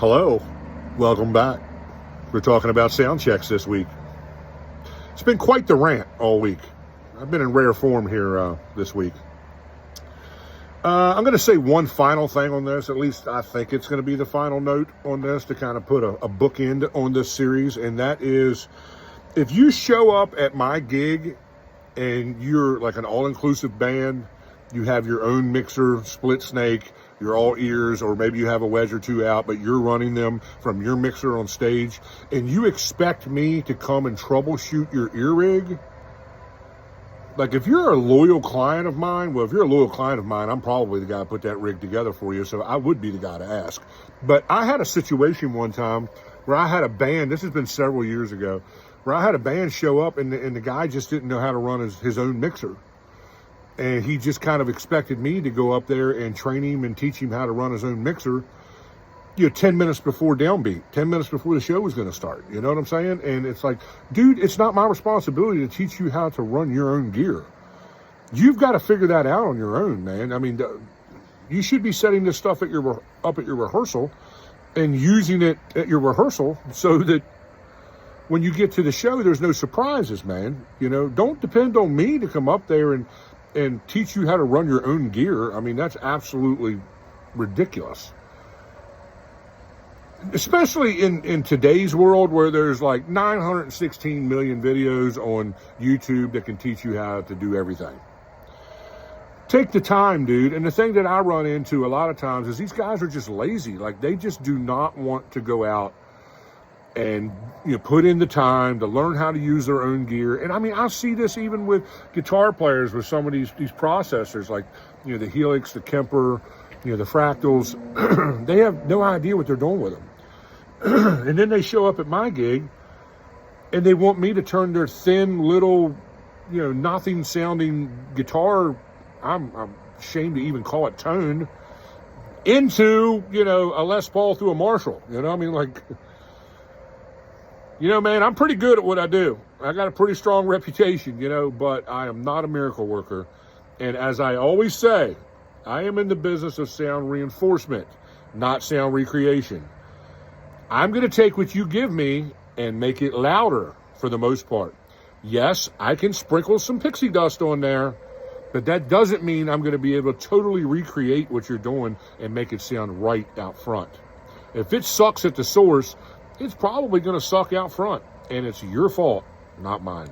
Hello, welcome back. We're talking about sound checks this week. It's been quite the rant all week. I've been in rare form here this week. I'm going to say one final thing on this. At least I think it's going to be the final note on this to kind of put a bookend on this series. And that is, if you show up at my gig and you're like an all-inclusive band, you have your own mixer, split snake, you're all ears, or maybe you have a wedge or two out, but you're running them from your mixer on stage, and you expect me to come and troubleshoot your ear rig. Like, if you're a loyal client of mine, well, if you're a loyal client of mine, I'm probably the guy to put that rig together for you, so I would be the guy to ask. But I had a situation one time where I had a band, this has been several years ago, where I had a band show up and the guy just didn't know how to run his own mixer. And he just kind of expected me to go up there and train him and teach him how to run his own mixer, 10 minutes before downbeat, 10 minutes before the show was going to start. You know what I'm saying? And it's like, dude, it's not my responsibility to teach you how to run your own gear. You've got to figure that out on your own, man. I mean, you should be setting this stuff up at your rehearsal and using it at your rehearsal so that when you get to the show, there's no surprises, man. Don't depend on me to come up there and teach you how to run your own gear. I mean, that's absolutely ridiculous. Especially in today's world where there's like 916 million videos on YouTube that can teach you how to do everything. Take the time, dude. And the thing that I run into a lot of times is these guys are just lazy. Like, they just do not want to go out and put in the time to learn how to use their own gear. And I mean, I see this even with guitar players with some of these processors, like the Helix, the Kemper, the Fractals. They have no idea what they're doing with them. And then they show up at my gig and they want me to turn their thin little nothing sounding guitar, I'm ashamed to even call it tone, into a Les Paul through a Marshall. I mean, like, man, I'm pretty good at what I do. I got a pretty strong reputation, but I am not a miracle worker. And as I always say, I am in the business of sound reinforcement, not sound recreation. I'm going to take what you give me and make it louder for the most part. Yes, I can sprinkle some pixie dust on there, but that doesn't mean I'm going to be able to totally recreate what you're doing and make it sound right out front. If it sucks at the source, it's probably going to suck out front, and it's your fault, not mine.